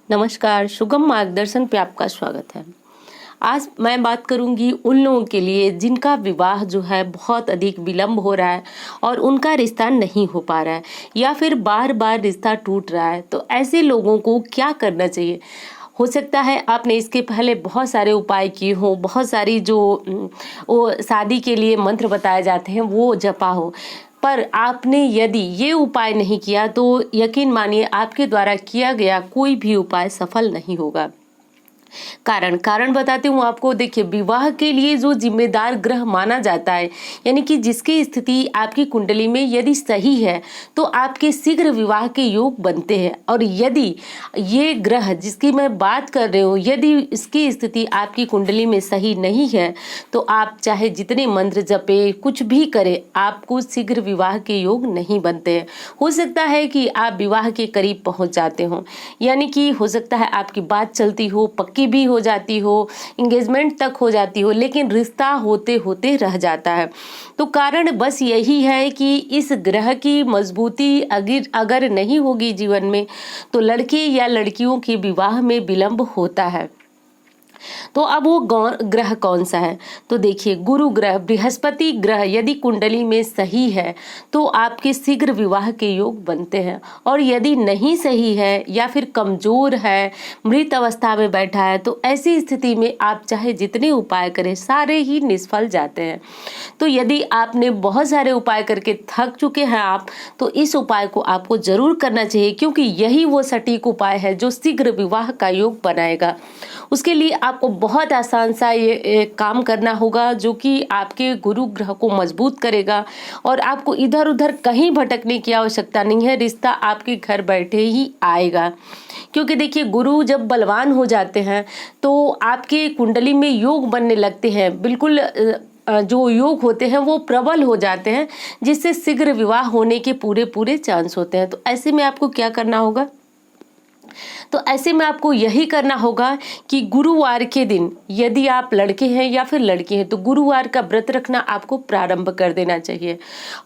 नमस्कार, सुगम मार्गदर्शन पे आपका स्वागत है। आज मैं बात करूंगी उन लोगों के लिए जिनका विवाह जो है बहुत अधिक विलंब हो रहा है और उनका रिश्ता नहीं हो पा रहा है या फिर बार बार रिश्ता टूट रहा है। तो ऐसे लोगों को क्या करना चाहिए? हो सकता है आपने इसके पहले बहुत सारे उपाय किए हो, बहुत सारी जो वो शादी के लिए मंत्र बताए जाते हैं वो जपा हो, पर आपने यदि ये उपाय नहीं किया तो यकीन मानिए आपके द्वारा किया गया कोई भी उपाय सफल नहीं होगा। कारण बताती हूँ आपको। देखिए, विवाह के लिए जो जिम्मेदार ग्रह माना जाता है, यानी कि जिसकी स्थिति आपकी कुंडली में यदि सही है तो आपके शीघ्र विवाह के योग बनते हैं। और यदि ये ग्रह जिसकी मैं बात कर रही हूँ, यदि इसकी स्थिति आपकी कुंडली में सही नहीं है तो आप चाहे जितने मंत्र जपे, कुछ भी करे, आपको शीघ्र विवाह के योग नहीं बनते हैं। हो सकता है कि आप विवाह के करीब पहुंच जाते हो, यानी कि हो सकता है आपकी बात चलती हो, पक्की भी हो जाती हो, एंगेजमेंट तक हो जाती हो, लेकिन रिश्ता होते होते रह जाता है। तो कारण बस यही है कि इस ग्रह की मजबूती अगर नहीं होगी जीवन में तो लड़के या लड़कियों के विवाह में विलंब होता है। तो अब वो ग्रह कौन सा है? तो देखिए, गुरु ग्रह, बृहस्पति ग्रह यदि कुंडली में सही है तो आपके शीघ्र विवाह के योग बनते हैं। और यदि नहीं सही है या फिर कमजोर है, मृत अवस्था में बैठा है, तो ऐसी स्थिति में आप चाहे जितने उपाय करें सारे ही निष्फल जाते हैं। तो यदि आपने बहुत सारे उपाय करके थक चुके हैं आप, तो इस उपाय को आपको जरूर करना चाहिए, क्योंकि यही वो सटीक उपाय है जो शीघ्र विवाह का योग बनाएगा। उसके लिए आपको बहुत आसान सा ये काम करना होगा, जो कि आपके गुरु ग्रह को मजबूत करेगा और आपको इधर उधर कहीं भटकने की आवश्यकता नहीं है। रिश्ता आपके घर बैठे ही आएगा, क्योंकि देखिए, गुरु जब बलवान हो जाते हैं तो आपके कुंडली में योग बनने लगते हैं। बिल्कुल जो योग होते हैं वो प्रबल हो जाते हैं, जिससे शीघ्र विवाह होने के पूरे चांस होते हैं। तो ऐसे में आपको क्या करना होगा? तो ऐसे में आपको यही करना होगा कि गुरुवार के दिन, यदि आप लड़के हैं या फिर लड़की हैं, तो गुरुवार का व्रत रखना आपको प्रारंभ कर देना चाहिए।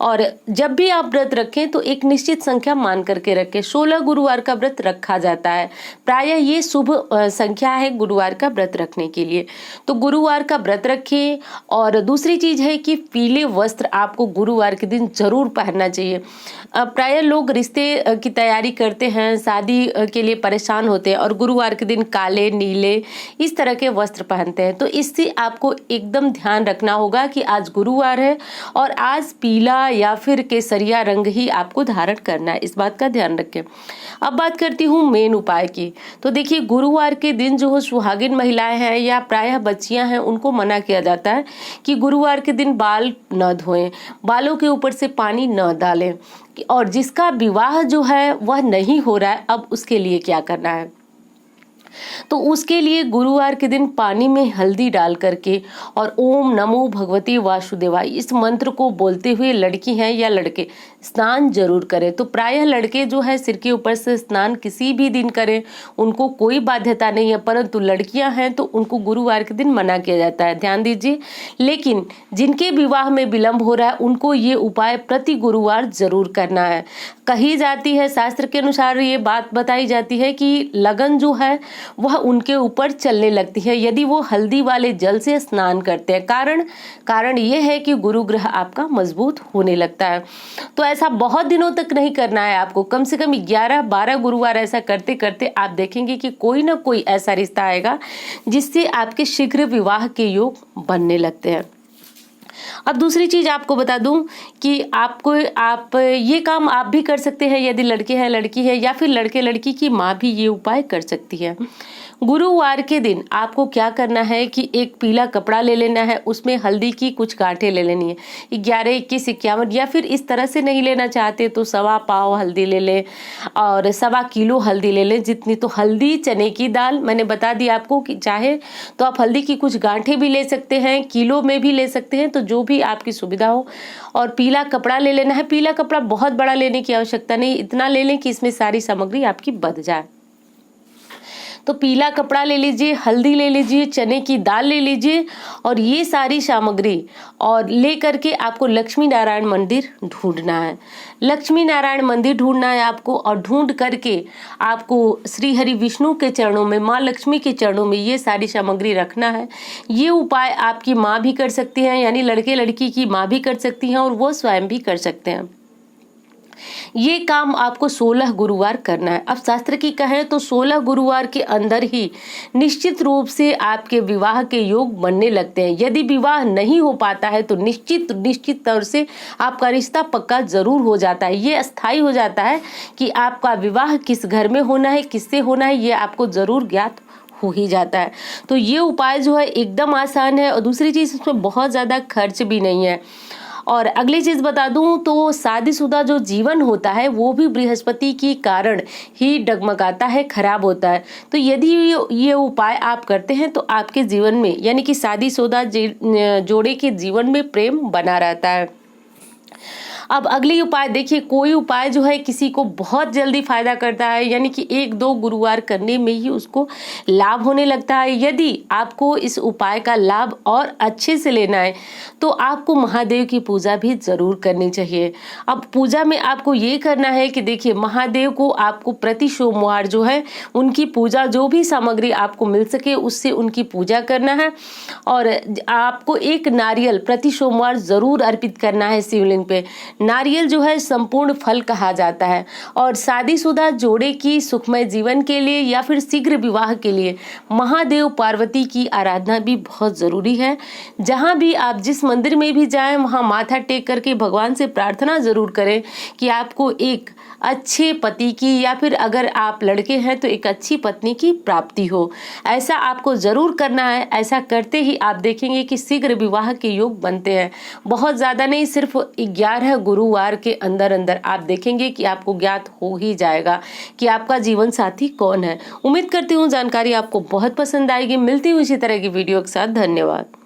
और जब भी आप व्रत रखें तो एक निश्चित संख्या मान करके रखें। 16 गुरुवार का व्रत रखा जाता है, प्रायः ये शुभ संख्या है गुरुवार का व्रत रखने के लिए। तो गुरुवार का व्रत रखें। और दूसरी चीज है कि पीले वस्त्र आपको गुरुवार के दिन जरूर पहनना चाहिए। प्रायः लोग रिश्ते की तैयारी करते हैं, शादी के लिए परेशान होते हैं और गुरुवार के दिन काले, नीले इस तरह के वस्त्र पहनते हैं। तो इससे आपको एकदम ध्यान रखना होगा कि आज गुरुवार है और आज पीला या फिर केसरिया रंग ही आपको धारण करना है। इस बात का ध्यान रखें। अब बात करती हूँ मेन उपाय की। तो देखिए, गुरुवार के दिन जो सुहागिन महिलाएं हैं या प्रायः बच्चियां हैं, उनको मना किया जाता है कि गुरुवार के दिन बाल न धोएं, बालों के ऊपर से पानी न डालें। और जिसका विवाह जो है वह नहीं हो रहा है, अब उसके लिए क्या करना है? तो उसके लिए गुरुवार के दिन पानी में हल्दी डाल करके और ओम नमो भगवती वासुदेवाय इस मंत्र को बोलते हुए लड़की हैं या लड़के स्नान जरूर करें। तो प्रायः लड़के जो है सिर के ऊपर से स्नान किसी भी दिन करें, उनको कोई बाध्यता नहीं है, परंतु लड़कियां हैं तो उनको गुरुवार के दिन मना किया जाता है, ध्यान दीजिए। लेकिन जिनके विवाह में विलंब हो रहा है उनको ये उपाय प्रति गुरुवार जरूर करना है। कही जाती है, शास्त्र के अनुसार ये बात बताई जाती है कि लगन जो है वह उनके ऊपर चलने लगती है यदि वो हल्दी वाले जल से स्नान करते हैं। कारण ये है कि गुरु ग्रह आपका मजबूत होने लगता है। तो ऐसा बहुत दिनों तक नहीं करना है आपको, कम से कम 11-12 गुरुवार ऐसा करते करते आप देखेंगे कि कोई ना कोई ऐसा रिश्ता आएगा जिससे आपके शीघ्र विवाह के योग बनने लगते हैं। अब दूसरी चीज आपको बता दूं कि आप ये काम आप भी कर सकते हैं यदि लड़के हैं, लड़की है, या फिर लड़के लड़की की माँ भी ये उपाय कर सकती है। गुरुवार के दिन आपको क्या करना है कि एक पीला कपड़ा ले लेना है, उसमें हल्दी की कुछ गांठें ले लेनी है, 11, 21, 51, या फिर इस तरह से नहीं लेना चाहते तो 1.25 पाव हल्दी ले लें और 1.25 किलो हल्दी ले लें। जितनी तो हल्दी, चने की दाल, मैंने बता दिया आपको कि चाहे तो आप हल्दी की कुछ गांठें भी ले सकते हैं, किलो में भी ले सकते हैं, तो जो भी आपकी सुविधा हो। और पीला कपड़ा ले लेना है। पीला कपड़ा बहुत बड़ा लेने की आवश्यकता नहीं, इतना ले लें कि इसमें सारी सामग्री आपकी बंध जाए। तो पीला कपड़ा ले लीजिए, हल्दी ले लीजिए, चने की दाल ले लीजिए और ये सारी सामग्री और ले करके आपको लक्ष्मी नारायण मंदिर ढूंढना है। लक्ष्मी नारायण मंदिर ढूंढना है आपको और ढूंढ करके आपको श्री हरि विष्णु के चरणों में, माँ लक्ष्मी के चरणों में ये सारी सामग्री रखना है। ये उपाय आपकी माँ भी कर सकती हैं, यानी लड़के लड़की की माँ भी कर सकती हैं और वो स्वयं भी कर सकते हैं। ये काम आपको 16 गुरुवार करना है। अब शास्त्र की कहें तो 16 गुरुवार के अंदर ही निश्चित रूप से आपके विवाह के योग बनने लगते हैं। यदि विवाह नहीं हो पाता है तो निश्चित तौर से आपका रिश्ता पक्का जरूर हो जाता है। ये अस्थायी हो जाता है कि आपका विवाह किस घर में होना है, किससे होना है, ये आपको जरूर ज्ञात हो ही जाता है। तो ये उपाय जो है एकदम आसान है और दूसरी चीज इसमें बहुत ज्यादा खर्च भी नहीं है। और अगली चीज बता दूं तो शादीशुदा जो जीवन होता है वो भी बृहस्पति के कारण ही डगमगाता है, खराब होता है। तो यदि ये उपाय आप करते हैं तो आपके जीवन में, यानी कि शादीशुदा जोड़े के जीवन में प्रेम बना रहता है। अब अगली उपाय देखिए, कोई उपाय जो है किसी को बहुत जल्दी फायदा करता है, यानी कि 1-2 गुरुवार करने में ही उसको लाभ होने लगता है। यदि आपको इस उपाय का लाभ और अच्छे से लेना है तो आपको महादेव की पूजा भी जरूर करनी चाहिए। अब पूजा में आपको ये करना है कि देखिए, महादेव को आपको प्रति सोमवार जो है उनकी पूजा, जो भी सामग्री आपको मिल सके उससे उनकी पूजा करना है और आपको एक नारियल प्रति सोमवार जरूर अर्पित करना है शिवलिंग पे। नारियल जो है संपूर्ण फल कहा जाता है और शादीशुदा जोड़े की सुखमय जीवन के लिए या फिर शीघ्र विवाह के लिए महादेव पार्वती की आराधना भी बहुत जरूरी है। जहां भी आप जिस मंदिर में भी जाएं वहां माथा टेक करके भगवान से प्रार्थना जरूर करें कि आपको एक अच्छे पति की, या फिर अगर आप लड़के हैं तो एक अच्छी पत्नी की प्राप्ति हो। ऐसा आपको जरूर करना है। ऐसा करते ही आप देखेंगे कि शीघ्र विवाह के योग बनते हैं। बहुत ज्यादा नहीं, सिर्फ 11 गुरुवार के अंदर अंदर आप देखेंगे कि आपको ज्ञात हो ही जाएगा कि आपका जीवन साथी कौन है। उम्मीद करती हूँ जानकारी आपको बहुत पसंद आएगी। मिलती हूँ इसी तरह की वीडियो के साथ। धन्यवाद।